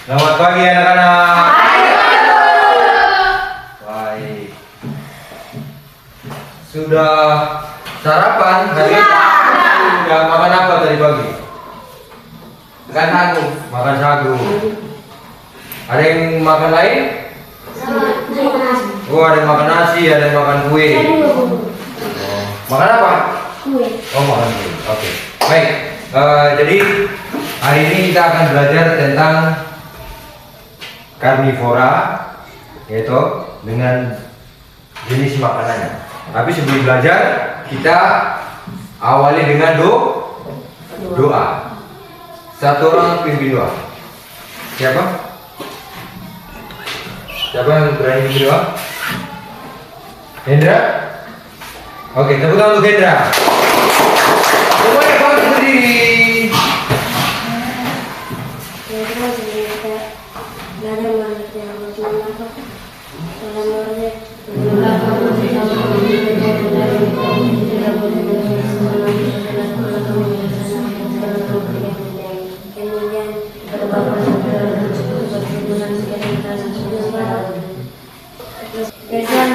Selamat pagi anak-anak. Baik. Sudah sarapan hari ini? Sudah makan apa tadi pagi? Makan sagu. Makan sagu. Ada yang makan lain? Oh, ada yang makan nasi, ada yang makan kue. Oh, makan apa? Kue. Oh, makan kue. Oke. Baik. Jadi hari ini kita akan belajar tentang karnivora, yaitu dengan jenis makanannya. Tapi sebelum belajar, kita awali dengan doa. Satu orang pimpin doa. Siapa? Siapa yang berani pimpin doa? Hendra? Oke, tepuk tangan untuk Hendra. Semuanya bangkit berdiri.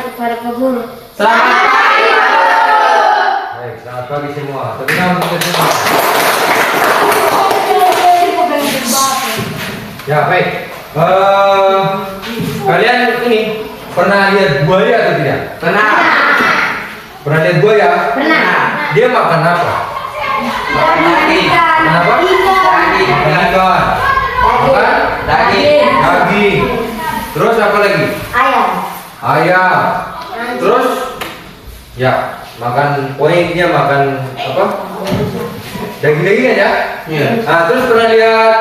Kepada Pak Guru. Selamat pagi. Baik, selamat pagi semua. Tepuk tangan untuk semua. Ya, baik. Kalian ini pernah lihat buaya atau tidak? Pernah. Pernah lihat buaya? Pernah. Dia makan apa? Makan daging. Kenapa? Daging. Makan ikan. Makan Daging. daging. Terus apa lagi? Ayam. Ayam. Terus ya, makan poinnya makan apa? Daging-dagingan ya? Iya. Nah, terus pernah lihat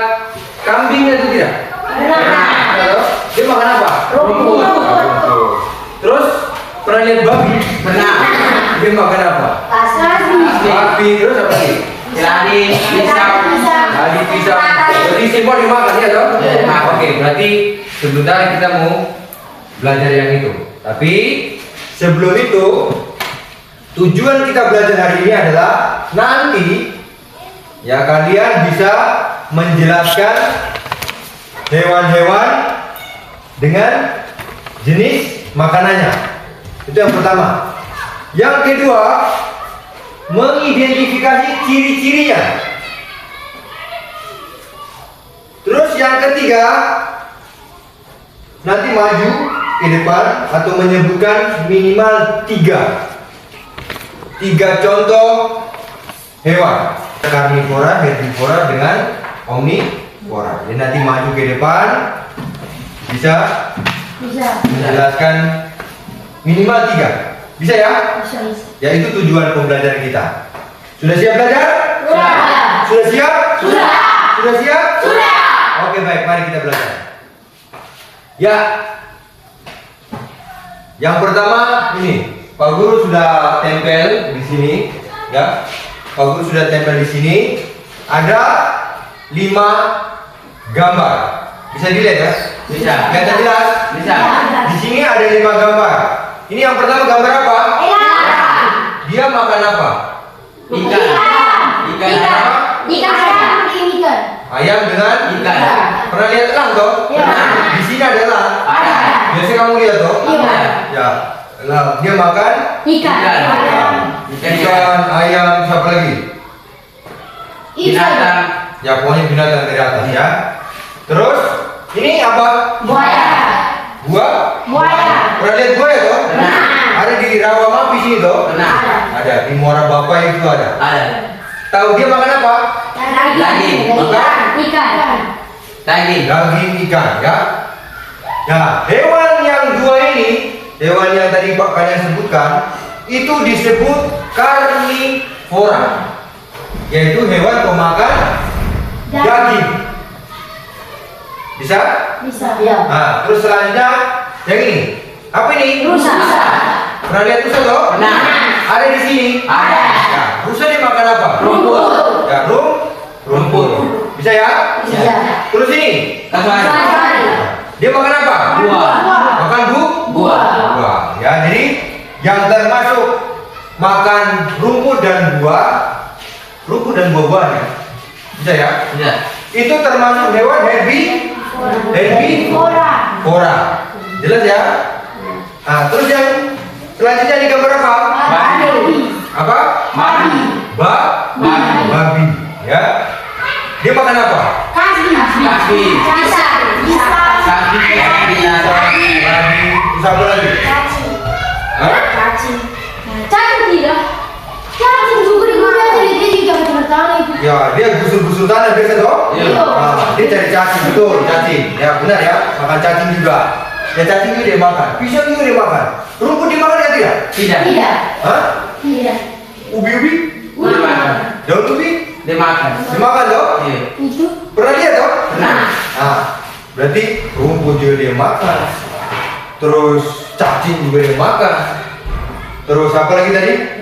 kambing atau tidak? Pernah. Terus dia makan apa? Rumput. Rumput. Terus pernah lihat babi? Pernah. Dia makan apa? Sapi. Babi. Terus apa lagi? Geladi. Pisau. Tadi pisang. Berarti semua dimakan ya toh? Iya. Oke, berarti sebentar kita mau belajar yang itu. Tapi sebelum itu, tujuan kita belajar hari ini adalah nanti ya kalian bisa menjelaskan hewan-hewan dengan jenis makanannya. Itu yang pertama. Yang kedua, mengidentifikasi ciri-cirinya. Terus yang ketiga, nanti maju ke depan atau menyebutkan minimal tiga contoh hewan karnivora, herbivora dengan omnivora. Jadi nanti maju ke depan bisa menjelaskan minimal 3. Bisa ya? Ya, itu tujuan pembelajaran kita. Sudah siap belajar? Sudah siap? Sudah siap? Oke, baik, mari kita belajar. Ya. Yang pertama ini, Pak Guru sudah tempel di sini, ya. Pak Guru sudah tempel di sini. Ada 5 gambar. Bisa dilihat ya? Bisa. Kelihatan jelas? Bisa. Di sini ada 5 gambar. Ini yang pertama gambar apa? Dia makan apa? Ikan. Ikan apa? Ayam dengan Ikan. Pernah lihat elang toh? Iya. Di sini ada elang. Ada. Biasa kamu lihat toh? Iya. Ya. Elang. Dia makan Ikan. ikan, ayam, siapa lagi? Binatang. Ya, pokoknya binatang dari atas ya. Terus ini apa? Buaya. Pernah lihat buaya toh? Pernah. Ada di Rawamapi sini toh? Pernah. Ada di Muara Bapak itu ada. Ada. Tahu dia makan apa? Daging. Daging. Daging ikan ya. Nah, hewan yang 2 ini, hewan yang tadi Pak kalian sebutkan, itu disebut karnivora, yaitu hewan pemakan daging. Bisa? Nah, terus selanjutnya yang ini. Apa ini? Rusa. Pernah lihat rusa toh? Pernah. Ada di sini. Ada. Ya, rusa dia makan apa? Rumput. Ya, rumput. Bisa ya? Bisa. Terus ini. Kasuari. Dia makan apa? Buah. Makan Buah. buah. Ya, jadi yang termasuk makan rumput dan buah-buahan ya. Bisa ya? Iya. Itu termasuk hewan herbivora. Herbivora. Jelas ya? Nah, terus yang selanjutnya di gambar apa? Apa? Babi. Ya. Dia makan apa? Kaki. Kaki binatang. Babi. Terus apa lagi? Hah? Ya, dia gusur-gusur tanah biasa toh? Iya. Nah, dia cari cacing, betul, cacing. Ya, benar ya, makan cacing juga. Ya, cacing juga dia makan, pisang juga dia makan. Rumput dimakan ya tidak? Tidak. Hah? Ubi-ubi? Dimakan. Daun ubi? Dimakan. Dimakan toh? Iya. Pernah lihat toh? Pernah. Nah, berarti rumput juga dia makan. Terus cacing juga dia makan. Terus apa lagi tadi?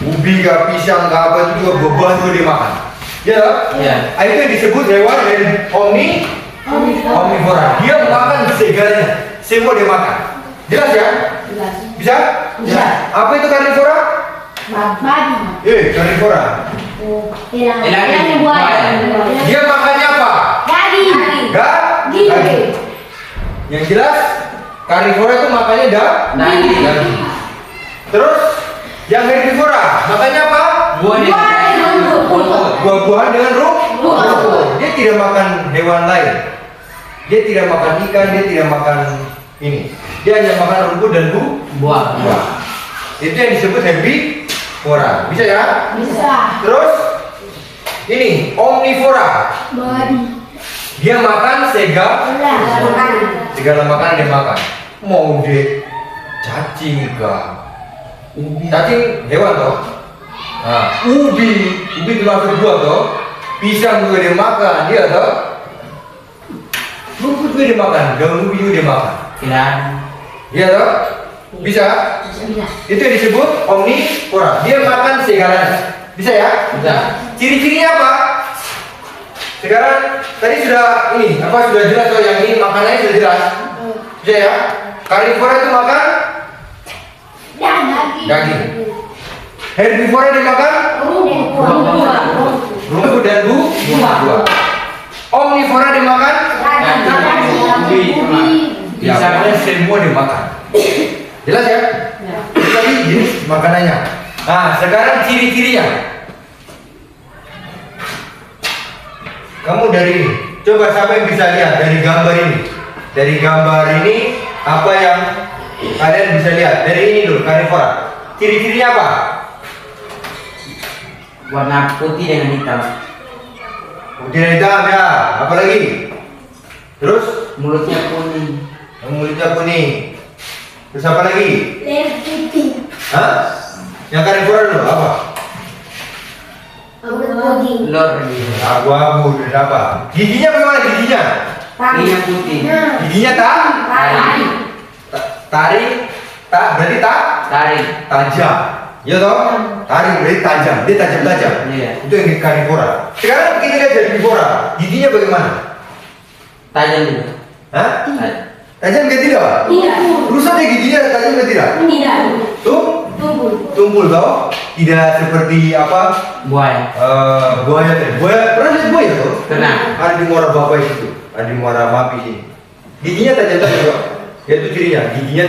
Ubi kah, pisang kah, apa itu juga buah juga dia makan. Ya toh? Iya. Ah, itu yang disebut hewan omnivora. Dia makan segalanya, semua dia makan. Jelas ya? Bisa? Apa itu karnivora? Karnivora. Dia makannya apa? Daging. Yang jelas karnivora itu makannya daging. Terus yang herbivora makannya apa? Buah-buahan dengan rumput. Dia tidak makan hewan lain. Dia tidak makan ikan, dia tidak makan ini. Dia hanya makan rumput dan Buah. Itu yang disebut herbivora. Bisa ya? Terus ini omnivora. Dia makan segala makanan dia makan. Mau dia cacing kah? Cacing hewan toh. Nah, ubi termasuk buah toh. Pisang juga dia makan, dia toh. Rumput juga dia makan, daun ubi juga dia makan. Iya toh? Bisa? Itu yang disebut omnivora. Dia makan segalanya. Bisa ya? Bisa. Ciri-cirinya apa? Sekarang tadi sudah sudah jelas toh, yang ini makanannya sudah jelas. Bisa ya? Karnivora itu makan daging. Herbivora dia makan rumput dan buah. Omnivora dia makan ya, pokoknya semua dia makan. Jelas ya? Itu tadi jenis makanannya. Nah, sekarang ciri-cirinya. Kamu dari ini, coba siapa yang bisa lihat dari gambar ini? Dari gambar ini apa yang kalian bisa lihat? Dari ini dulu, karnivora. Ciri-cirinya apa? Warna putih dengan hitam. Putih dan hitam ya. Apa lagi? Terus Mulutnya kuning. mulutnya kuning. Terus apa lagi? Hah? Yang karnivora dulu apa? Lor. Abu-abu dan apa? Giginya bagaimana giginya? Ini putih. Giginya tarik. Berarti Tarik. tajam. Ya toh? Tarik berarti tajam. Dia tajam. Iya. Itu yang karnivora. Sekarang kita lihat herbivora. Giginya bagaimana? Tajam juga. Hah? Tajam ke tidak? Rusak ya giginya tajam ke tidak? Tumpul toh? Tidak seperti apa? Buaya. Buaya tadi. Pernah lihat buaya toh? Pernah. Ada di Muara Bapak itu. Ada di Muara Mapi ini. Giginya tajam toh? Itu cirinya. Giginya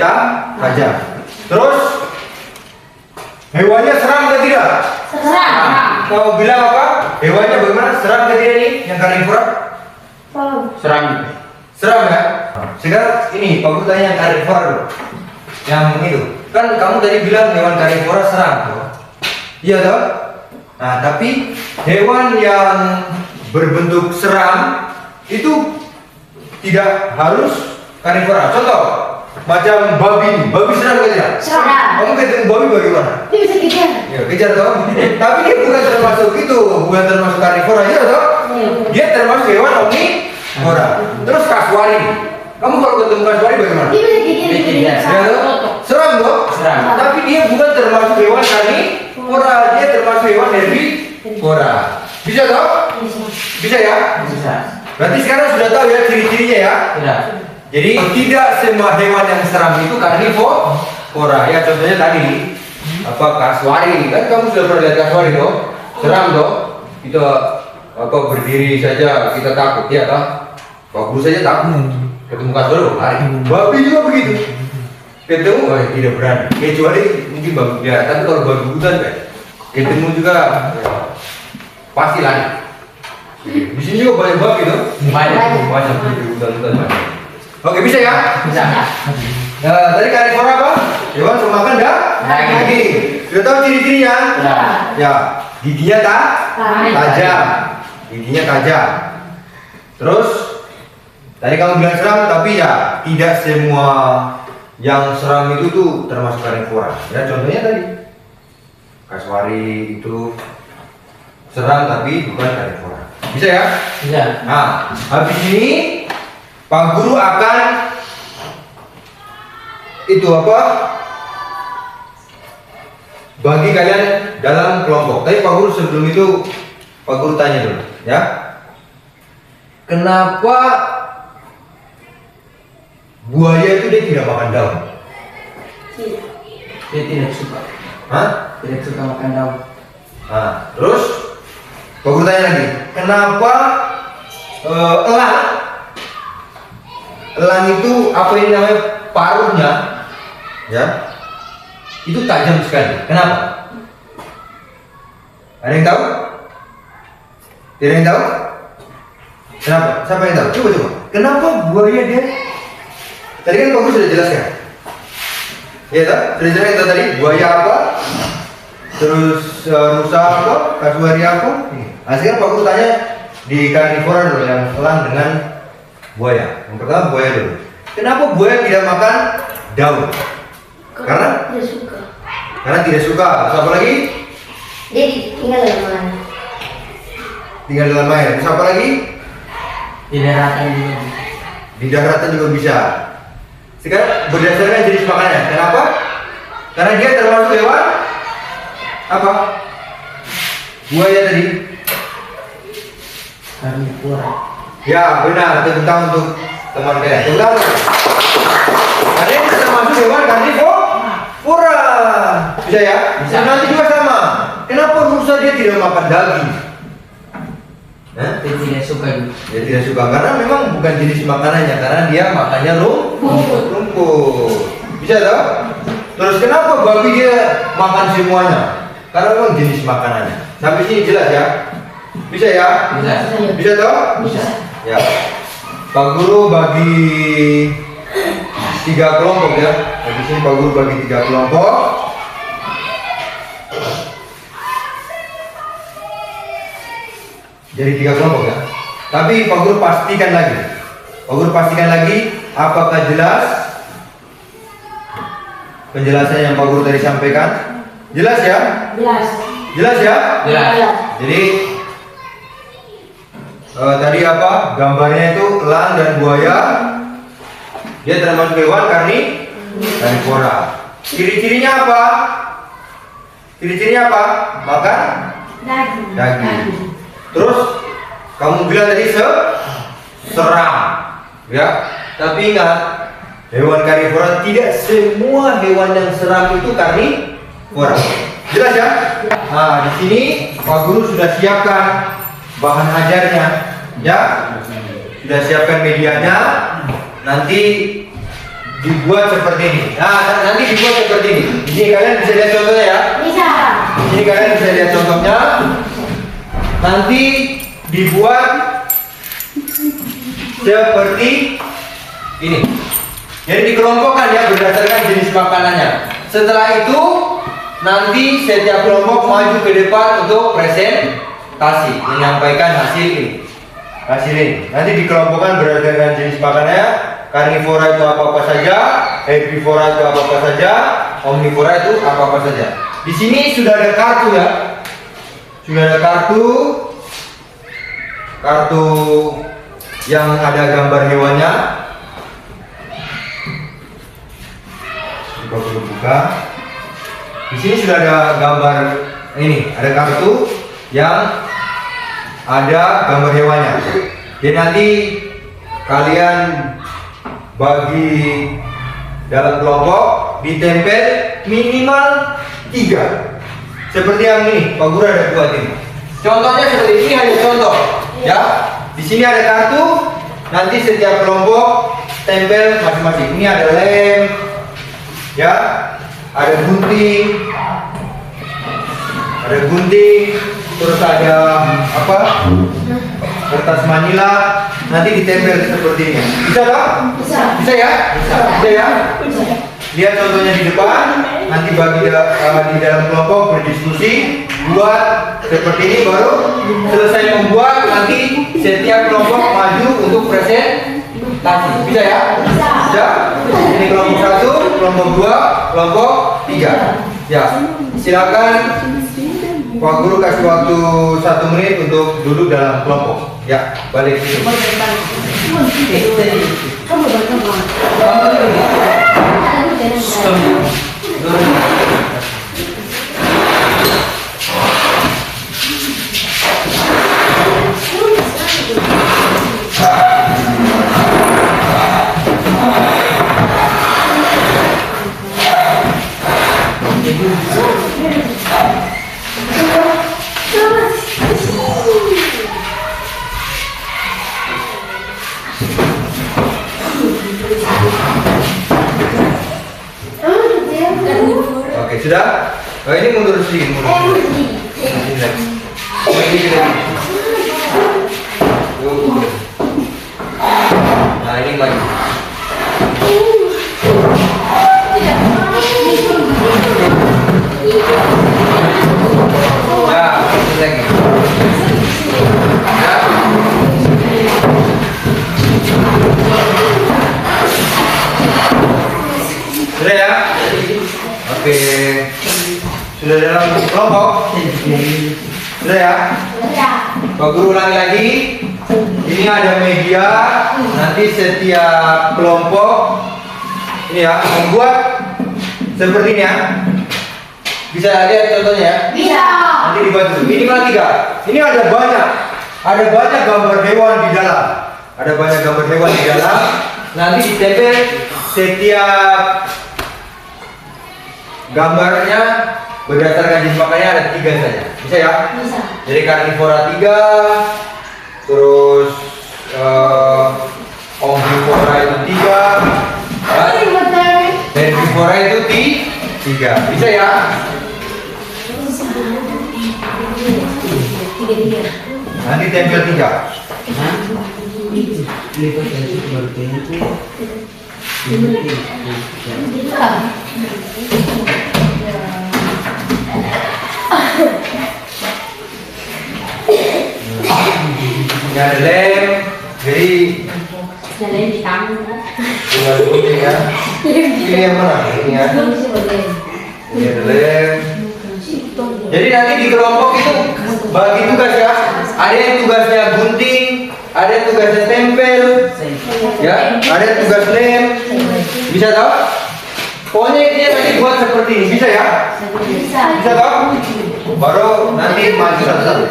tajam. Terus hewannya seram ke tidak? Kau bilang apa? Hewannya bagaimana? Seram ke tidak ini? Yang karnivora? Seram juga. Seram ya? Sekarang ini, Pak Guru tanya yang karnivora dulu. Yang itu. Kan kamu tadi bilang hewan karnivora seram tuh. Iya toh? Nah, tapi hewan yang berbentuk seram itu tidak harus karnivora. Contoh, macam babi seram ke tidak? Kamu ketemu babi bagaimana? Ya, kejar toh. Tapi dia bukan termasuk itu, bukan termasuk karnivora ya toh? Dia termasuk hewan omnivora. Terus kasuari. Kamu kalau ketemu kasuari bagaimana? Ya toh? Seram toh? Seram. Tapi dia bukan termasuk hewan karnivora, dia termasuk hewan herbivora. Bisa toh? Bisa ya? Bisa. Berarti sekarang sudah tahu ya ciri-cirinya ya? Tidak. Jadi tidak semua hewan yang seram itu karnivora. Ya contohnya tadi apa kasuari, kan kamu sudah pernah lihat kasuari toh? Seram toh? Kita berdiri saja kita takut ya toh? Pak Guru saja takut. Ketemu kasur lari. Babi juga begitu. Ketemu, oh, tidak berani. Kecuali mungkin babi ya, tapi kalau babi hutan kan, ketemu juga ya, pasti lari. Di sini juga banyak babi tuh. Banyak di hutan-hutan banyak. Oke, bisa ya? Bisa. Tadi karnivora apa? Hewan pemakan daging. Sudah tahu ciri-cirinya? Ya. Ya, giginya tajam. Giginya tajam. Terus tadi kamu bilang seram, tapi ya tidak semua yang seram itu tuh termasuk karnivora. Ya, contohnya tadi kasuari itu seram tapi bukan karnivora. Bisa ya? Bisa. Nah, habis ini Pak Guru akan itu apa? Bagi kalian dalam kelompok. Tapi Pak Guru sebelum itu Pak Guru tanya dulu, ya. Kenapa buaya itu dia tidak makan daun? Dia tidak suka. Hah? Tidak suka makan daun. Nah, terus Pak Guru tanya lagi, kenapa elang itu apa ini namanya paruhnya, ya, itu tajam sekali. Kenapa? Ada yang tahu? Tidak ada yang tahu? Kenapa? Siapa yang tahu? Coba. Kenapa buaya dia? Tadi kan Pak Guru sudah jelaskan. Iya tak? Sudah jelaskan tadi buaya apa? Terus rusa apa? Kasuari apa? Nah, sekarang Pak Guru tanya di karnivora dulu yang elang dengan buaya. Yang pertama buaya dulu. Kenapa buaya tidak makan daun? Karena tidak suka. Karena tidak suka. Terus apa lagi? Dia tinggal dalam air. Tinggal dalam air. Terus apa lagi? Di daratan juga. Di daratan juga bisa. Sekarang berdasarkan jenis makannya. Kenapa? Karena dia termasuk hewan apa? Buaya tadi. Karnivora. Ya benar. Tentang untuk teman kalian. Tentang. Ada yang termasuk hewan karnivora. Bisa ya? Bisa. Dan nanti juga sama. Kenapa rusa dia tidak makan daging? Dia tidak suka juga. Dia tidak suka karena memang bukan jenis makanannya, karena dia makannya rumput. Bisa toh? Terus kenapa babi dia makan semuanya? Karena memang jenis makanannya. Sampai sini jelas ya? Bisa ya? Bisa. Bisa toh? Bisa. Ya. Pak Guru bagi 3 kelompok ya. Di sini Pak Guru bagi 3 kelompok. Jadi 3 kelompok ya. Tapi Pak Guru pastikan lagi. Pak Guru pastikan lagi apakah jelas penjelasan yang Pak Guru tadi sampaikan? Jelas ya? Jelas. Jelas ya? Jelas. Jadi tadi apa? Gambarnya itu elang dan buaya. Dia termasuk hewan karnivora. Ciri-cirinya apa? Ciri-cirinya apa? Makan daging. Terus kamu bilang tadi seram, ya. Tapi ingat, hewan karnivora tidak semua hewan yang seram itu karnivora. Jelas ya? Nah, di sini Pak Guru sudah siapkan bahan ajarnya, ya. Sudah siapkan medianya. Nanti dibuat seperti ini. Nah, nanti dibuat seperti ini. Di sini kalian bisa lihat contohnya ya. Bisa. Di sini kalian bisa lihat contohnya. Nanti dibuat seperti ini. Jadi dikelompokkan ya berdasarkan jenis makanannya. Setelah itu nanti setiap kelompok maju ke depan untuk presentasi, menyampaikan hasil ini. Hasil ini. Nanti dikelompokkan berdasarkan jenis makanannya. Karnivora itu apa-apa saja, herbivora itu apa-apa saja, omnivora itu apa-apa saja. Di sini sudah ada kartu ya. Sudah ada kartu yang ada gambar hewannya. Coba dulu buka. Di sini sudah ada gambar ini, ada kartu yang ada gambar hewannya. Jadi nanti kalian bagi dalam kelompok ditempel minimal 3. Seperti yang ini, Pak Guru ada buat ini. Contohnya seperti ini, hanya contoh, ya. Di sini ada kartu, nanti setiap kelompok tempel masing-masing. Ini ada lem, ya, ada gunting, terus ada apa? Kertas manila, nanti ditempel seperti ini. Bisa dong? Bisa ya? Bisa ya? Lihat contohnya di depan, nanti bagi di dalam kelompok berdiskusi, buat seperti ini, baru selesai membuat nanti setiap kelompok maju untuk presentasi. Bisa ya? Bisa. Ini kelompok 1, kelompok 2, kelompok 3. Ya, silakan Pak Guru kasih waktu 1 menit untuk duduk dalam kelompok. Ya, balik situ. Oke, sudah? Oh, ini mundur sedikit, mundur. Ini lagi. Oh, ini juga. Mundur. Nah, ini maju. Nah, ini lagi. Ya. Sudah ya? Oke. Sudah dalam kelompok? Sudah ya? Pak Guru ulangi lagi. Ini ada media. Nanti setiap kelompok ini ya membuat seperti ini ya. Bisa lihat contohnya ya? Bisa. Nanti dibantu. Minimal 3. Ini ada banyak gambar hewan di dalam. Ada banyak gambar hewan di dalam. Nanti ditempel setiap gambarnya berdasarkan jenis makannya ada 3 saja. Bisa ya? Bisa. Jadi karnivora 3, terus omnivora itu 3, herbivora itu 3. Bisa ya? Nanti tempel 3. Ini ada lem, jadi tinggal gunting ya. Ini yang mana? Ini ya. Ini ada lem. Jadi nanti di kelompok itu bagi tugas ya. Ada yang tugasnya gunting, ada yang tugasnya tempel, ya. Ada yang tugas lem. Bisa toh? Pokoknya ini nanti buat seperti ini, bisa ya? Bisa toh? Baru nanti maju satu-satu.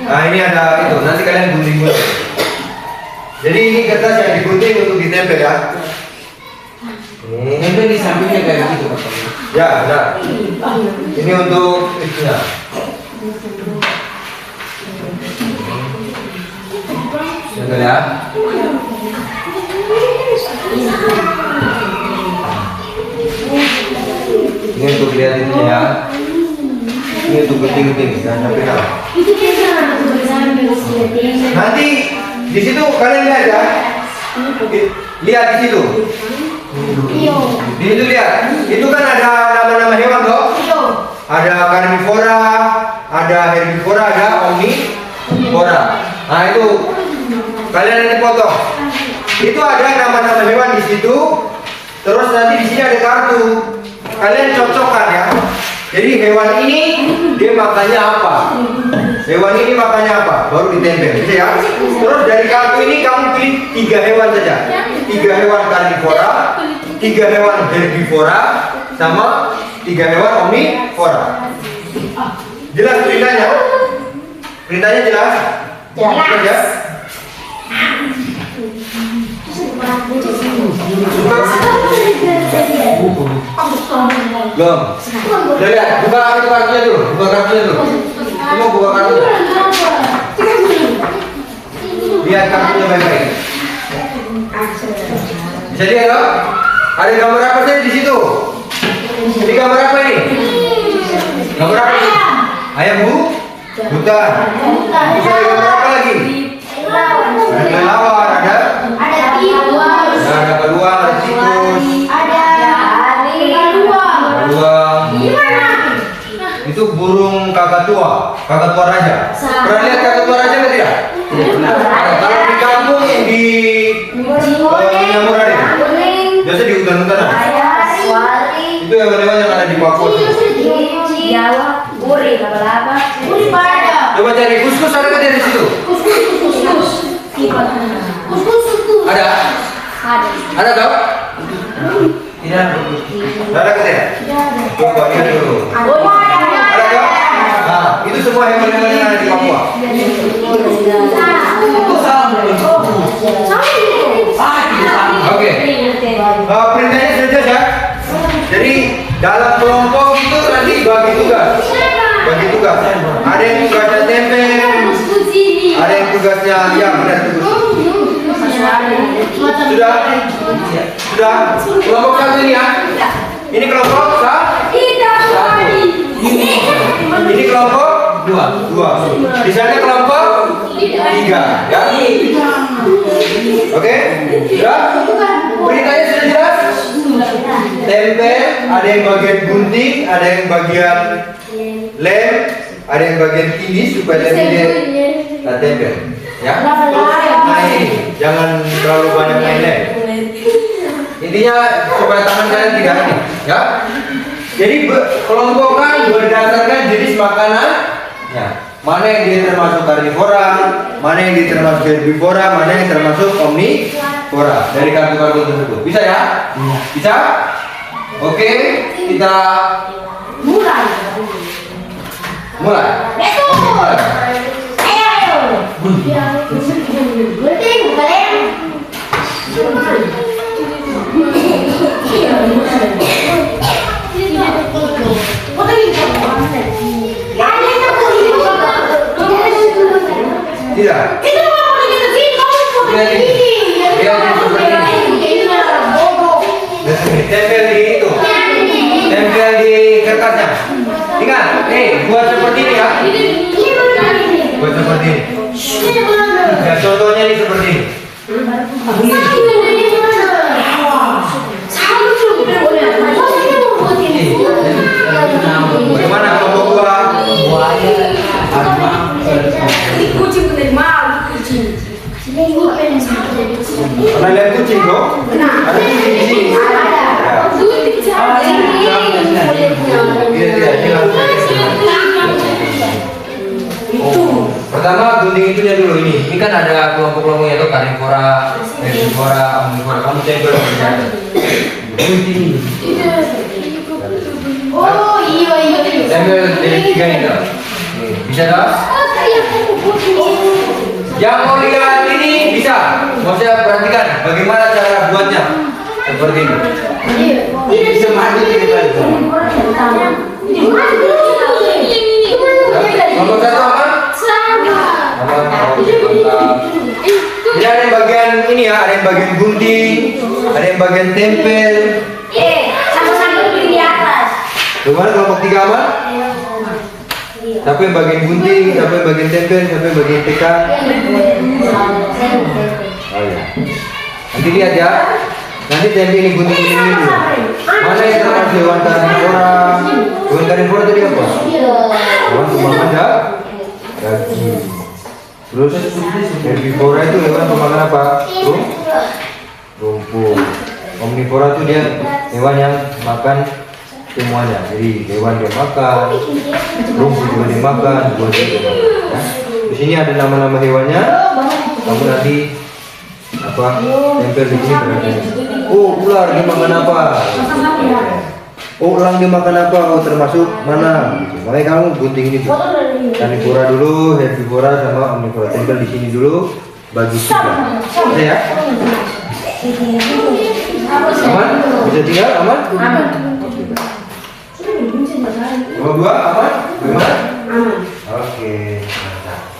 Nah, ini ada itu, nanti kalian gunting-gunting. Jadi ini kertas yang digunting untuk ditempel ya. Tempel di sampingnya kayak gitu Pak. Ya, ada. Ini untuk itunya. Contoh ya. Ini untuk lihat itu ya. Ini untuk gunting-gunting, jangan sampai kalah. Nanti di situ kalian lihat ya. Lihat di situ. Di situ lihat. Itu kan ada nama-nama hewan toh? Ada karnivora, ada herbivora, ada omnivora. Nah itu kalian nanti potong. Itu ada nama-nama hewan di situ. Terus nanti di sini ada kartu. Kalian cocokkan ya. Jadi hewan ini dia makannya apa? Hewan ini makannya apa? Baru ditempel, bisa ya? Terus dari kartu ini kamu pilih 3 hewan saja. 3 hewan karnivora, 3 hewan herbivora, sama 3 hewan omnivora. Jelas perintahnya? Perintahnya jelas? Jelas ya? Belum. Udah lihat, buka kartunya dulu, buka kartunya dulu. Semua buka kartunya. Lihat kartunya baik-baik. Bisa lihat dong? Ada gambar apa sih di situ? Ini gambar apa ini? Gambar apa ini? Ayam bu? Bukan. Bisa ada gambar apa lagi? Ada kelelawar, ada beruang, ada tikus, beruang. Itu burung kakatua raja. Pernah lihat kakatua raja nggak tidak? Kalau di kampung di Nyamura deh. Biasa di hutan-hutanan. Itu hewan-hewan yang ada di Papua. Coba cari kuskus, ada nggak di situ? Ada? Ada tau? Tidak. Ada nggak tidak? Coba lihat dulu. Ada tau? Nah, itu semua hewan-hewan yang ada di Papua. Oke. Perintahnya sudah jelas ya. Jadi dalam kelompok itu nanti bagi tugas. Ada yang tugasnya tempel, ada yang tugasnya benar tugas. Sudah. Kelompok satu ini ya. Ini kelompok satu. Ini kelompok dua. Di sana kelompok 3 ya. Oke? Sudah? Beritanya sudah jelas? Tempel, ada yang bagian gunting, ada yang bagian lem, ada yang bagian ini supaya lemnya tempel. Ya? Main, jangan terlalu banyak main lem. Intinya supaya tangan kalian tidak ini, ya. Jadi kelompokkan berdasarkan jenis makanan. Ya. Mana yang dia termasuk karnivora, mana yang dia termasuk herbivora, mana yang termasuk omnivora dari kartu-kartu tersebut. Bisa ya? Bisa? Oke, kita mulai. Tidak. Tempel di itu. Tempel di kertasnya. Ingat, buat seperti ini ya. Buat seperti ini. Ya, contohnya ini seperti ini. Bagaimana kelompok dua? Pernah lihat kucing dong? Ada kucing di sini. Pertama gunting itunya dulu ini. Ini kan ada kelompok-kelompoknya tuh karnivora, herbivora, omnivora. Kamu tempel berjalan. Gunting. Oh iya. Tempel dari 3 ini dong. Bisa dong? Yang mau lihat ini bisa. Mau saya perhatikan bagaimana cara buatnya. Seperti ini. Bisa maju kita. Nomor 1 apa? Ini ada yang bagian ini ya, ada yang bagian gunting, ada yang bagian tempel. Sama-sama di atas. Gimana kelompok 3 aman? Siapa yang bagian gunting, siapa yang bagian tempel, siapa yang bagian tekan? Oh ya. Nanti lihat ya. Nanti tempel ini gunting ini dulu. Mana yang termasuk hewan karnivora? Hewan karnivora tadi apa? Hewan pemakan daging. Terus herbivora itu hewan pemakan apa? Rumput. Omnivora itu dia hewan yang makan semuanya. Jadi hewan dia makan, rumput juga dia makan, buah juga dia makan. Ya. Di sini ada nama-nama hewannya. Kamu nanti tempel di sini berarti. Oh, ular dia makan apa? Oh, elang dia makan apa? Oh, termasuk mana? Makanya kamu gunting ini tuh. Karnivora dulu, herbivora sama omnivora. Tempel di sini dulu, bagi 3. Bisa ya? Aman? Bisa tinggal? Aman? Kalau dua aman? Bagaimana? Aman. Oke, mantap.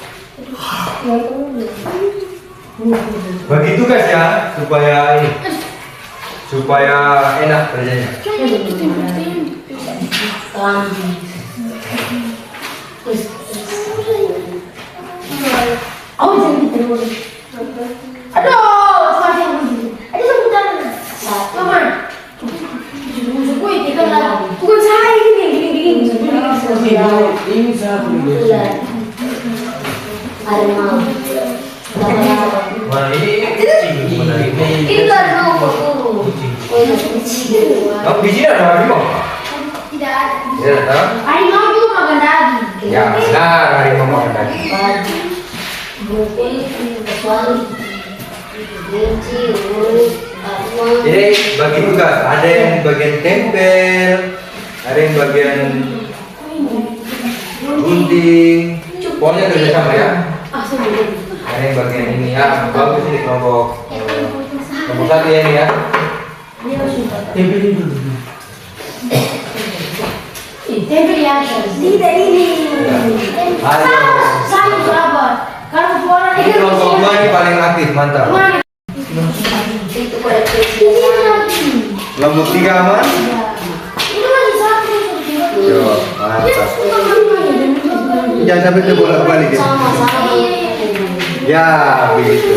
Bagi tugas ya supaya ini, supaya enak kerjanya. Oh, jangan gitu. Aduh, sekali yang begini. Ada sebutan. Coba. Bukan saya gini. Ini satu. Ada mau. Mana ini kucing gimana ini? Ini kan mau guru. Kamu di sini ada harimau? Tidak ada. Ya, tahu? Harimau juga makan daging. Ya, benar harimau makan daging. Jadi bagi tugas, ada yang bagian tempel, ada yang bagian gunting, pokoknya kerjasama ya. Ada yang bagian ini ya, bagus ini kelompok kelompok satu ya ini ya. Tempelin dulu. Tempel ya, tidak ini. Ayo. Sama berapa? Kalau suara Ini kelompok dua ini paling aktif, mantap. Kelompok tiga aman? Ini masih satu. Yo, mantap. Jangan sampai terbolak-balik ya. Sama-sama. Ya, begitu.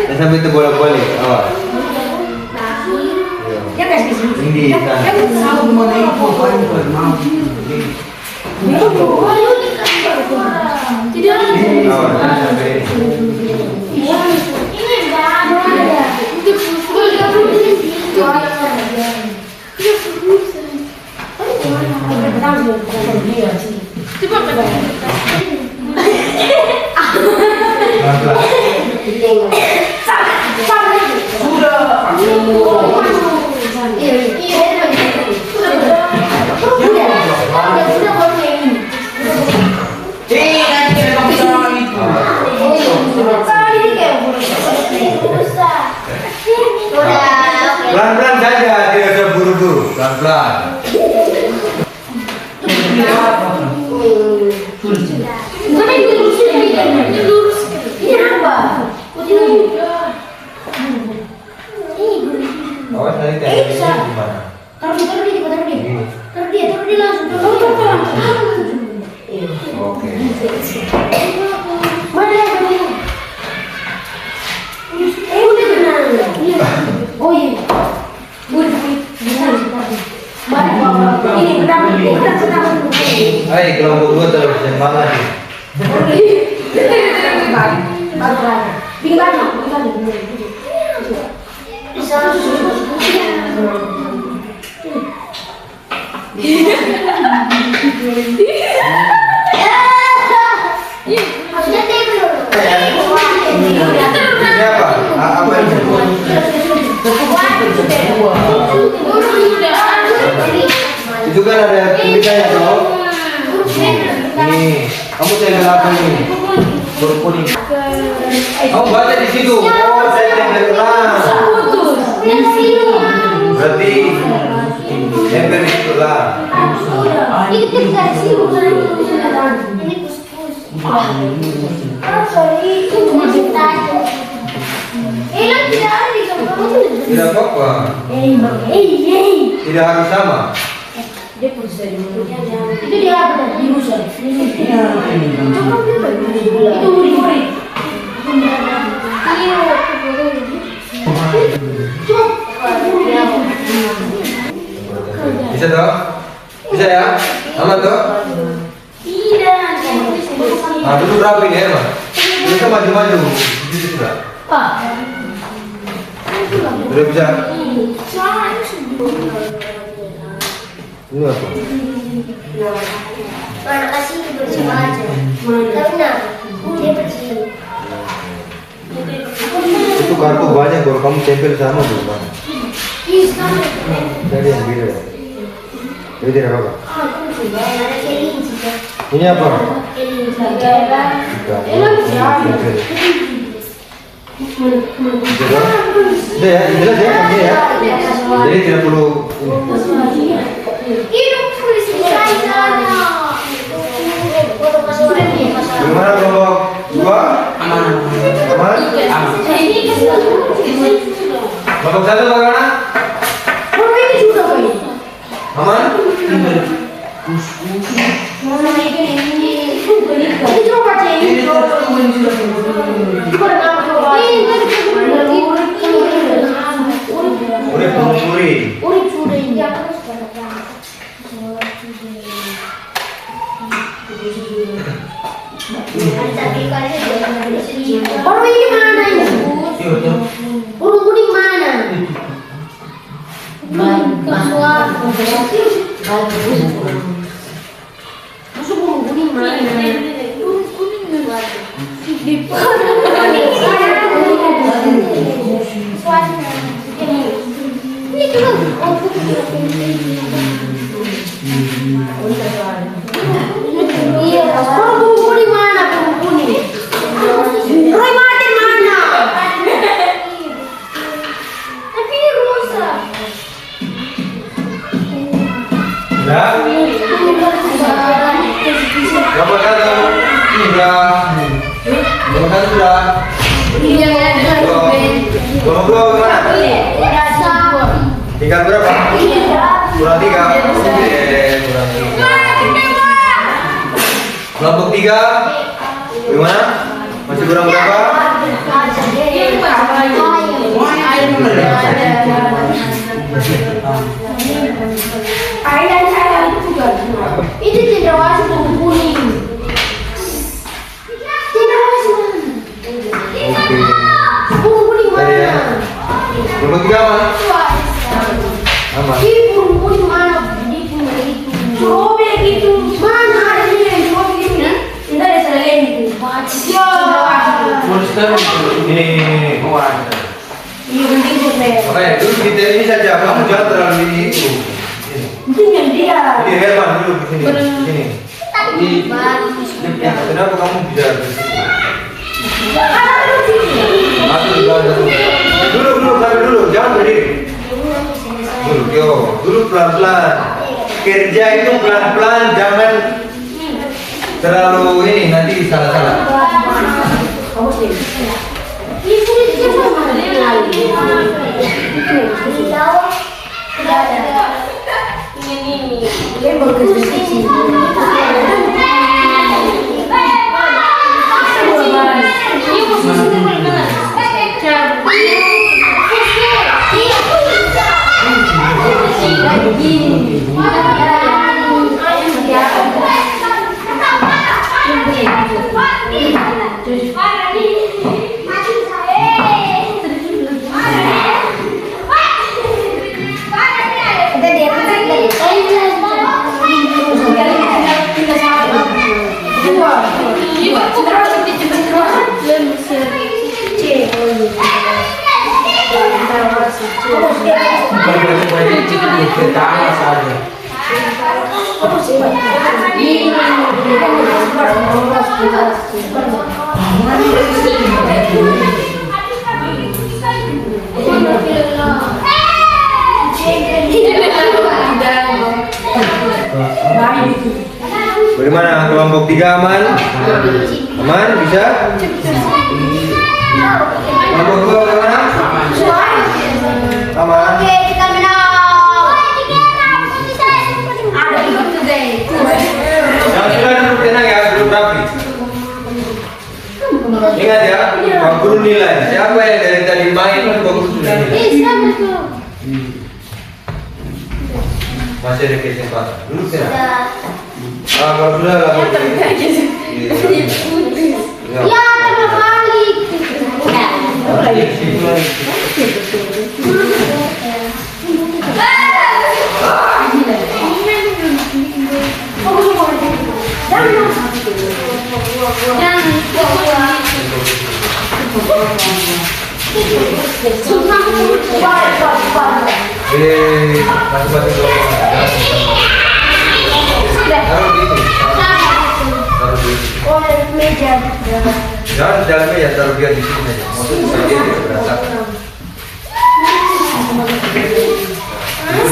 Jangan sampai terbolak-balik. Awas. Ya kasih sini. Ini sana. Mana ini pokoknya mau. Tidak ada. Awas, jangan sampai ini. Ini enggak ada. Pelan-pelan saja, tidak usah buru-buru. Pelan-pelan. Ini apa? Awas nanti tempelnya gimana? Taruh Ini. dia langsung. Oke. Mana yang benar? Udah benar. Oh iya. Benar. Mari ini benar. Hai, kelompok dua terus semangat. Ini apa? Apa ini? Itu kan ada tulisannya toh. Ini, kamu tempel apa ini? Huruf kuning. Kamu baca di situ. Oh, saya tempel ulang. Berarti tempel di situ lah. Ini kita kasih ini pus-pus. Sorry, itu masih tadi. Tidak ada di kamu. Tidak apa-apa. Tidak harus sama. Itu dia apa tadi? Rusak. Itu murid-murid. Bisa toh? Bisa ya? Aman toh? Tidak. Nah, duduk rapi nih ya, Mas. Bisa maju-maju. Bisa sudah. Pak. Sudah bisa? Ini apa? Mana kasih bersama aja. Tapi nah, dia bersih. Itu kartu banyak kalau kamu tempel sama tuh, Bang. Jadi yang biru ya. Jadi tidak apa-apa. Ini apa? Bukan. Gitu dong. Udah ya, jelas ya, ini ya. Jadi tidak perlu. Gimana kelompok dua? Aman. Aman? Kelompok satu bagaimana? Aman? Udah puri. Orang ini mana ini? Burung kuning mana? Kasuar. Masuk burung kuning mana? Burung kuning di ini juga. Iya, orang burung kuning mana? Burung kuning. Roy Martin mana? Tapi ini rusak. Udah? Kelompok satu sudah. Kelompok satu sudah. Kelompok dua bagaimana? Tinggal berapa? Kurang 3. Kurang 3. Kelompok 3 gimana? Masih kurang berapa? Itu cendrawasih burung kuning. Cendrawasih mana? Oke. Burung kuning Tadi ya. mana? Kelompok 3 aman? Aman. Ini burung kuning mana? Ini burung itu. Coba gitu. Mana ada ini? Coba gitu. Entar ada selain itu. Ya. Ini. Iya penting sih. Oke, dulu kita ini saja, kamu jangan terlalu ini itu. Ini. Penting yang dia. Ini Herman dulu di sini. Sini. Kenapa kamu bisa di situ? Masuk di bawah dulu. Dulu, jangan berdiri. Dulu pelan-pelan. Kerja itu pelan-pelan, jangan terlalu ini nanti salah-salah. Ibu itu siapa? Ini. Dia bagus di sini. Bagaimana kelompok 3 aman? Aman bisa? Kelompok 2 bagaimana? Aman. Oke, kita menang. Ada ikut today. Yang sudah duduk tenang ya, duduk rapi. Ingat ya, Pak Guru nilai. Siapa yang dari tadi main, Pak Guru sudah nilai. Masih ada kesempatan. Duduk tenang. Kalau sudah lah. Ya, terbalik. Masing-masing dulu. Taruh gitu. Taruh gitu. meja. Jangan di dalam meja, taruh dia di sini saja. Maksudnya dia tidak berantakan. Aku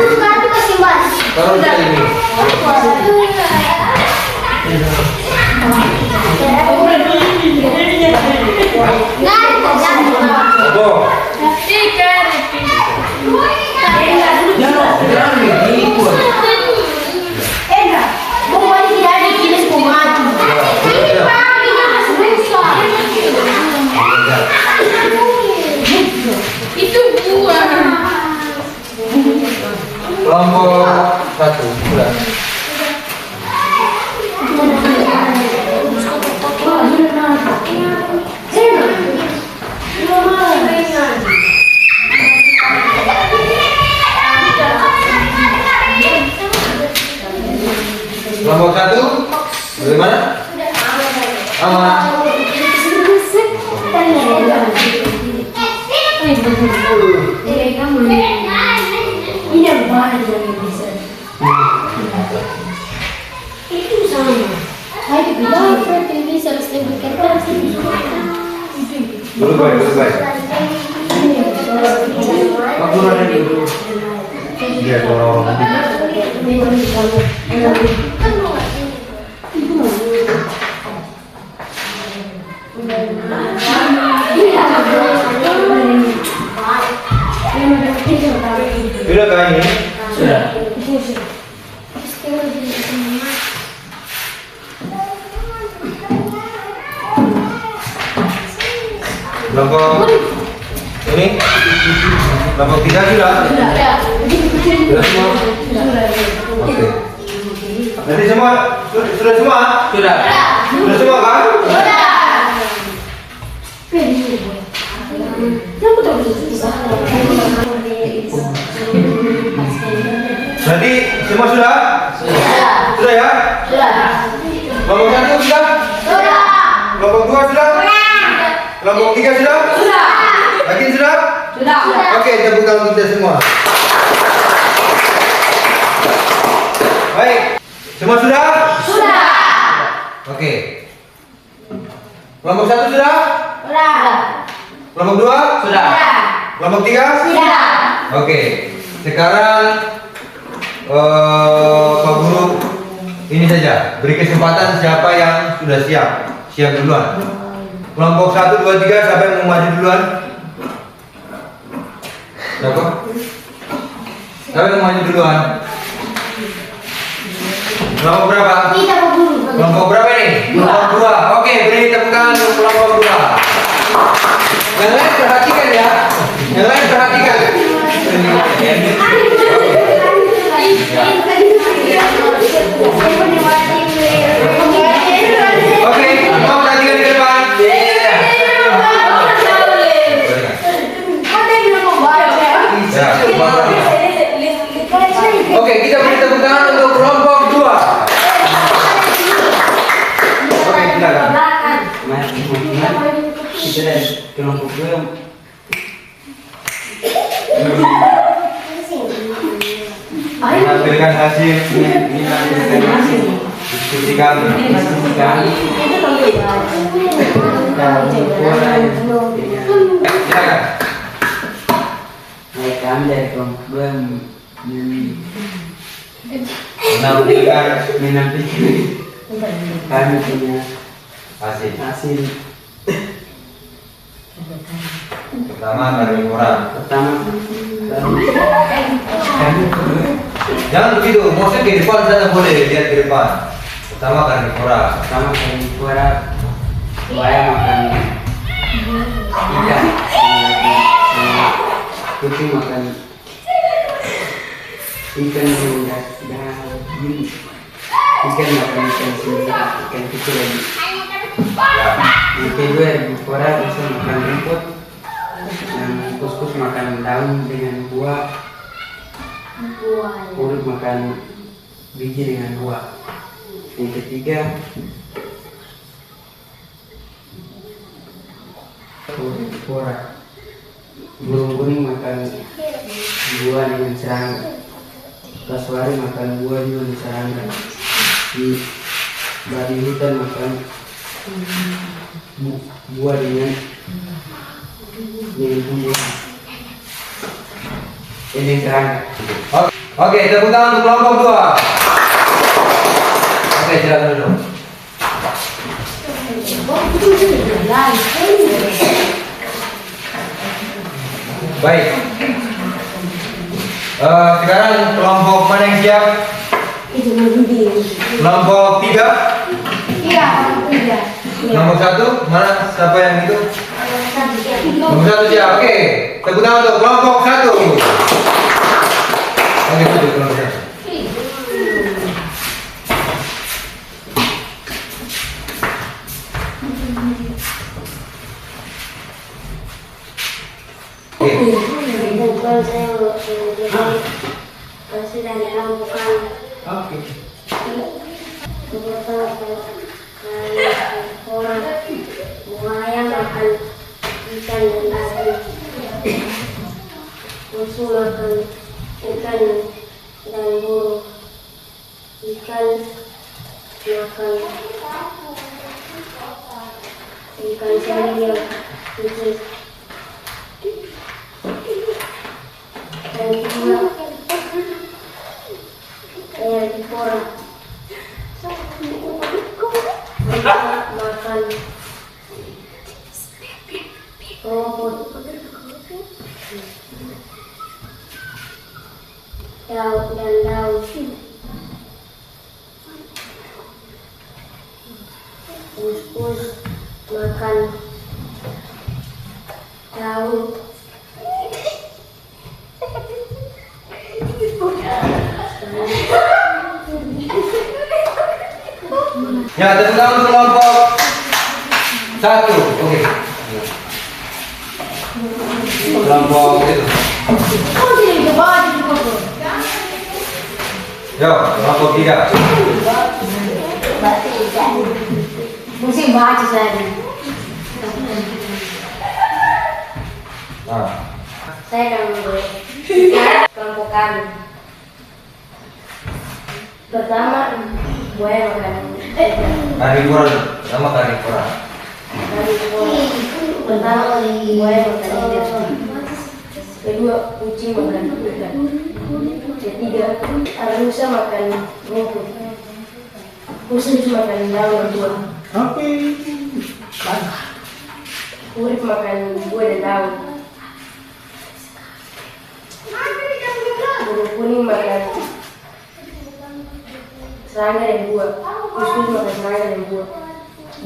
suka tuh kasih mbak. Taruh di sini. Apa? Jangan begitu. Itu buah. Kelompok 1 sudah. Kelompok 1 bagaimana? Aman. Ini yang banyak yang bisa. Itu sama. Saya bilang seperti bisa disebutkan Dulu baik. Aku ada dulu. Dia orang-orang sudah kah ini? Sudah. Kelompok ini? Kelompok 3 sudah? Sudah semua? Oke. Nanti semua? Sudah semua? Sudah. Sudah semua kan? Berarti semua sudah? Sudah ya? Kelompok 1 sudah? Kelompok 2 sudah? Kelompok 3 sudah? Yakin sudah? Oke, tepuk tangan kita semua. Baik, semua sudah? Oke. Kelompok 1 sudah? Kelompok 2? Sudah. Kelompok 3? Oke. Sekarang Pak Guru ini saja beri kesempatan siapa yang sudah siap duluan. Kelompok 1, 2, 3 siapa yang mau maju duluan? Siapa? Siapa yang mau maju duluan? Kelompok berapa? Kelompok berapa ini? Kelompok 2. Oke, beri tepuk tangan untuk kelompok 2. Yang lain perhatikan ya. Yang lain perhatikan. Oke, mau perhatikan di depan. Ya, oke, kita beri tepuk tangan untuk kelompok 2. Oke, silakan. Kita dari kelompok 2. Menampilkan hasil diskusi kami. Silakan. Kami dari kelompok 2 Menampilkan kami punya hasil. Pertama dari orang. Jangan begitu, maksudnya ke depan saja boleh, lihat ke depan. Pertama karnivora. Saya makan ikan, kucing makan ikan daging, ikan makan ikan sendiri, ikan kecil lagi. Ya. Yang kedua herbivora bisa makan rumput, yang kuskus makan daun dengan buah, urut makan biji dengan buah. Yang ketiga herbivora, burung kuning makan buah dengan serangga, kasuari makan buah juga dengan serangga. Babi hutan makan buah dengan tumbuhan. Ini yang serangga. Oke, tepuk tangan untuk kelompok 2. Oke, silakan dulu. Baik. Sekarang kelompok mana yang siap? Kelompok 3. Iya, tiga. Nomor 1 mana? Siapa yang itu? Nomor 1 siap. Oke, tepuk tangan untuk kelompok 1. Oke, itu kelompok 1. Bukan saya sudah dilakukan Oke. beberapa orang buaya makan ikan dan asin, musuh makan ikan dan burung, ikan makan ikan seri yang kecil. Dan juga herbivora makan rumput, daun dan daun. Kus-kus makan daun. Ya, tepuk tangan untuk kelompok 1. Oke. Kelompok itu. Yo, kelompok 3. Mesti baca saya. Nah, Saya akan memulai kelompok kami. Pertama, buaya makan karnivora, nama karnivora. Pertama, buaya makan ikan. Kedua, kucing makan ikan. Ketiga, rusa makan rumput. Khusus makan daun dan buah. Oke. Urip makan buah dan daun. Burung kuning makan serangga dan buah. Kus-kus makan serangga dan buah.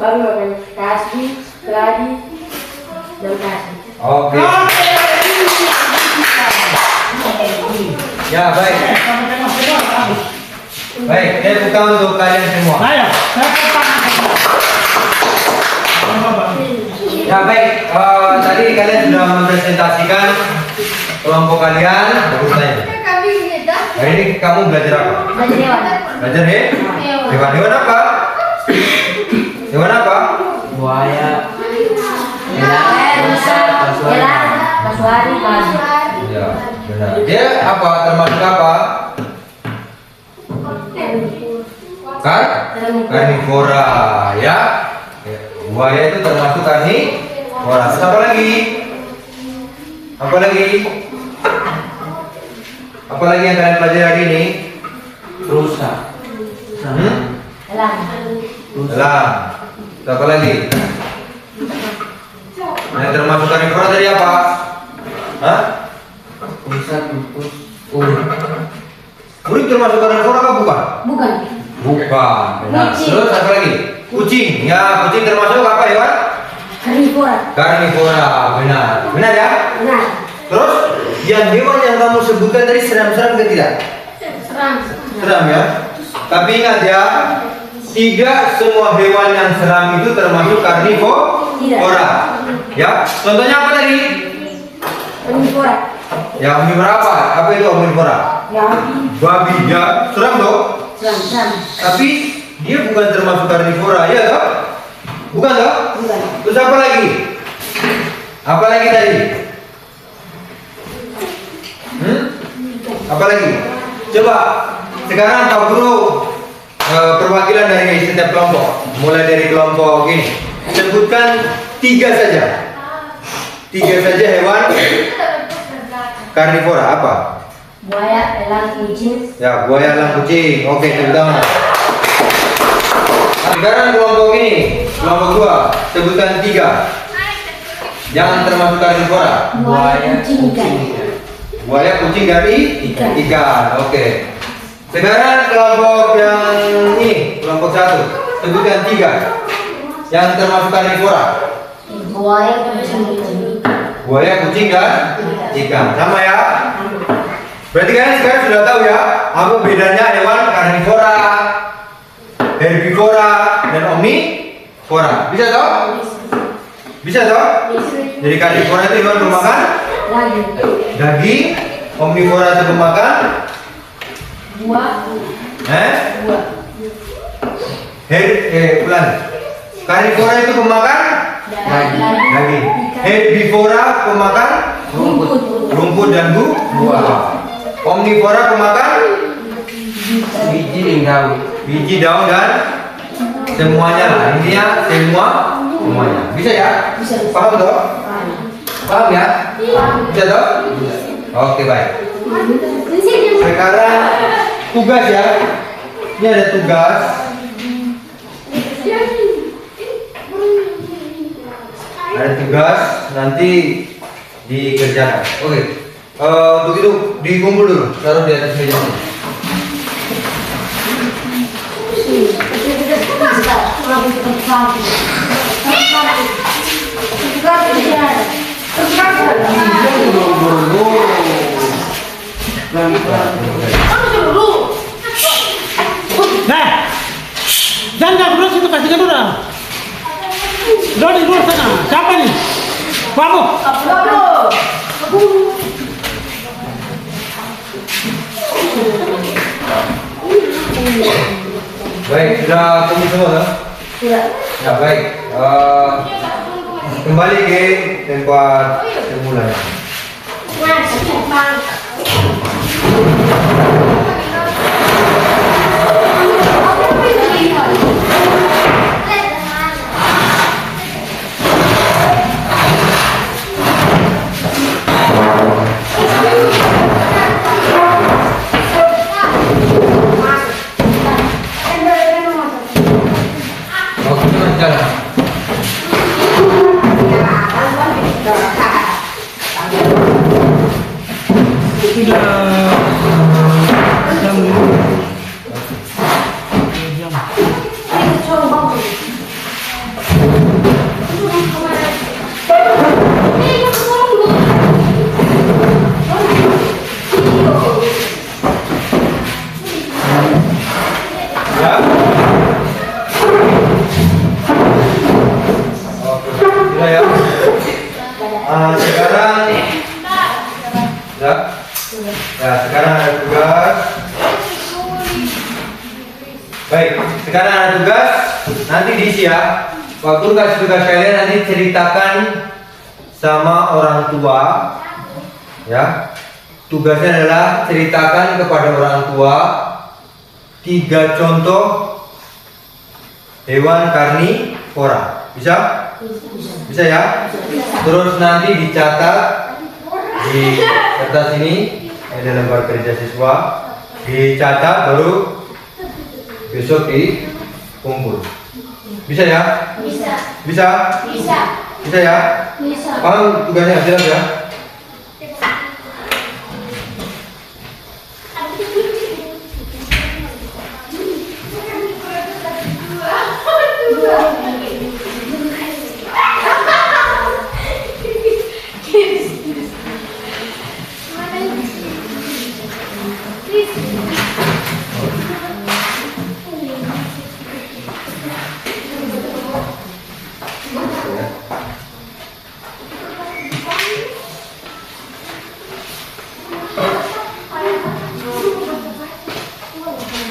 Babi makan kasih, keladi, dan kasih. Oke. Ya, baik. Baik, ini bukan untuk kalian semua. Ya, baik. Tadi kalian sudah mempresentasikan kelompok kalian. Bagus tanya. Hari ini kamu belajar apa? Belajar hewan. Belajar hewan. Hewan apa? Hewan apa? Buaya. Kasuari, babi. Ya, benar. Dia apa? Termasuk apa? Karnivora, ya. Buaya itu termasuk karnivora. Terus apa lagi? Apa lagi? Apa lagi yang kalian pelajari hari ini? Rusa. Elang. Elang. Terus apa lagi? Yang termasuk karnivora tadi apa? Hah? Rusa, tikus, Urip termasuk karnivora apa bukan? Bukan. Bukan. Benar. Kucing. Terus apa lagi? Kucing. Ya, kucing termasuk apa hewan? Karnivora. Karnivora. Benar. Benar ya? Benar. Terus yang hewan yang kamu sebutkan tadi seram-seram ke tidak? Seram. Seram ya. Tapi ingat ya, tidak semua hewan yang seram itu termasuk karnivora. Ya. Contohnya apa tadi? Karnivora. Ya, omnivora apa? Apa itu omnivora? Ya. Babi ya. Seram dong. Seram. Tapi dia bukan termasuk karnivora, ya toh? Bukan toh? Bukan. Terus apa lagi? Apa lagi tadi? Apa lagi? Coba sekarang Pak Guru perwakilan dari setiap kelompok. Mulai dari kelompok ini. Sebutkan 3 saja. 3 saja hewan karnivora. Apa? Buaya, elang, kucing. Ya, buaya, elang, kucing. Oke, tepuk tangan. Nah, sekarang kelompok ini, kelompok 2. Sebutkan 3 yang termasuk karnivora. Buaya, kucing, ikan. Buaya, kucing, dan ikan. Oke. Sekarang kelompok yang ini, kelompok 1. Sebutkan 3 yang termasuk karnivora. Buaya, kucing, ikan. Buaya, kucing, dan ikan. Sama ya? Berarti kalian sekarang sudah tahu ya apa bedanya hewan karnivora, herbivora, dan omnivora. Bisa toh? Bisa toh? Jadi karnivora itu hewan pemakan daging, omnivora itu pemakan Buah. Buah. ulang. Karnivora itu pemakan daging. Herbivora pemakan rumput dan buah. Omnivora pemakan Biji dan daun. biji, daun, dan semuanya lah. Intinya semuanya. Bisa ya? Bisa. Paham toh? Paham ya? Bisa toh? Oke, baik. Sekarang tugas ya. Ini ada tugas. Ada tugas nanti dikerjakan. Oke. Untuk itu dikumpul dulu, taruh di atas meja ini. Nah, jangan nggak dulu situ kasih dulu dah. Udah di luar sana. Siapa nih? Kamu. Baik, sudah kumpul semua kan? Ya baik. Kembali ke tempat semula ya. Oke, jalan. Ya. Oke, sudah ya. Sekarang ya. Ya, sekarang ada tugas. Baik, sekarang ada tugas. Nanti diisi ya. Waktu kasih tugas kalian nanti ceritakan sama orang tua. Ya. Tugasnya adalah ceritakan kepada orang tua 3 contoh hewan karnivora. Bisa? Bisa ya? Terus nanti dicatat di kertas ini, ada lembar kerja siswa, dicatat baru besok dikumpul. Bisa ya? Bisa. Bisa? Bisa. Bisa ya? Bisa. Paham tugasnya? Jelas ya?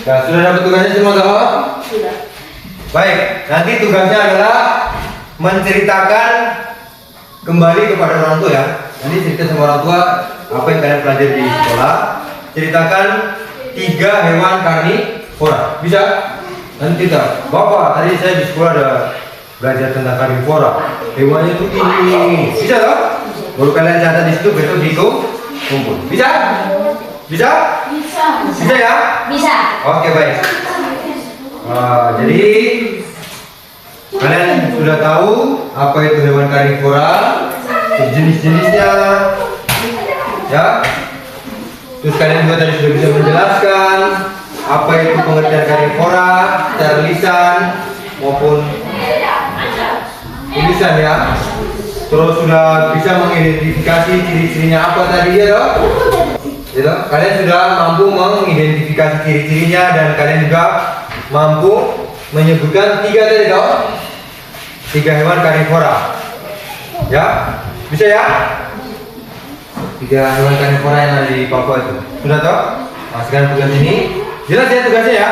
Nah, sudah dapat tugasnya semua toh? Sudah. Baik, nanti tugasnya adalah menceritakan kembali kepada orang tua ya. Nanti cerita sama orang tua apa yang kalian pelajari di sekolah. Ceritakan 3 hewan karnivora. Bisa? Nanti tak, Bapak tadi saya di sekolah ada belajar tentang karnivora. Hewannya itu ini. Bisa tak? Baru kalian catat di situ, besok kumpul. Bisa? Bisa? Bisa. Bisa ya? Bisa. Oke baik. Jadi kalian sudah tahu apa itu hewan karnivora, jenis-jenisnya, ya. Terus kalian juga tadi sudah bisa menjelaskan apa itu pengertian karnivora, secara lisan maupun tulisan ya. Terus sudah bisa mengidentifikasi ciri-cirinya apa tadi ya dok? Gitu. Kalian sudah mampu mengidentifikasi ciri-cirinya dan kalian juga mampu menyebutkan 3 tadi dok, 3 hewan karnivora. Ya, bisa ya? 3 hewan karnivora yang ada di Papua itu. Sudah toh? Nah, sekarang tugas ini jelas ya tugasnya ya.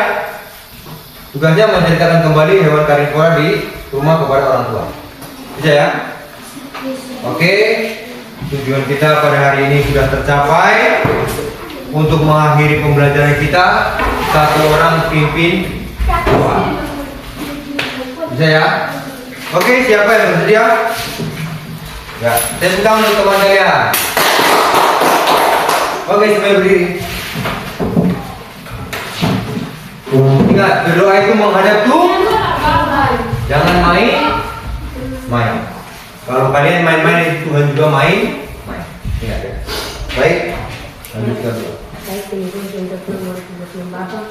Tugasnya menceritakan kembali hewan karnivora di rumah kepada orang tua. Bisa ya? Oke. Tujuan kita pada hari ini sudah tercapai. Untuk mengakhiri pembelajaran kita, 1 orang pimpin doa. Bisa ya? Oke, siapa yang bersedia? Ya, tepuk tangan untuk teman kalian. Oke, semuanya berdiri. Ingat, berdoa itu menghadap Tuhan. Jangan main. Kalau kalian main-main, Tuhan juga main. Ingat ya. Baik. Lanjutkan dulu. Baik, penyusun untuk membuat Bapak.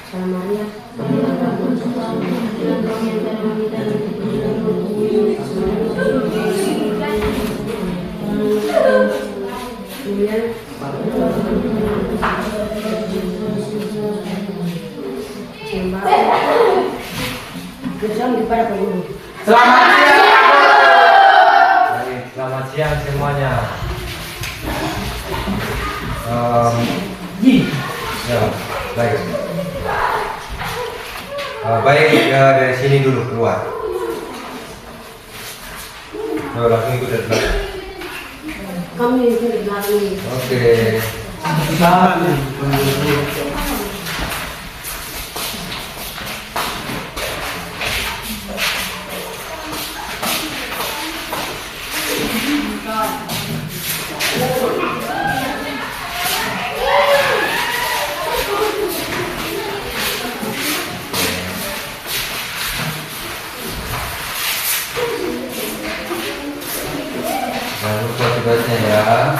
Salam Maria. Selamat siang. Baik, selamat siang semuanya. Ya, baik. Baik, dari sini dulu keluar. Langsung ikut dari belakang. Kami itu di belakang ini. Oke. Jangan lupa tugasnya ya.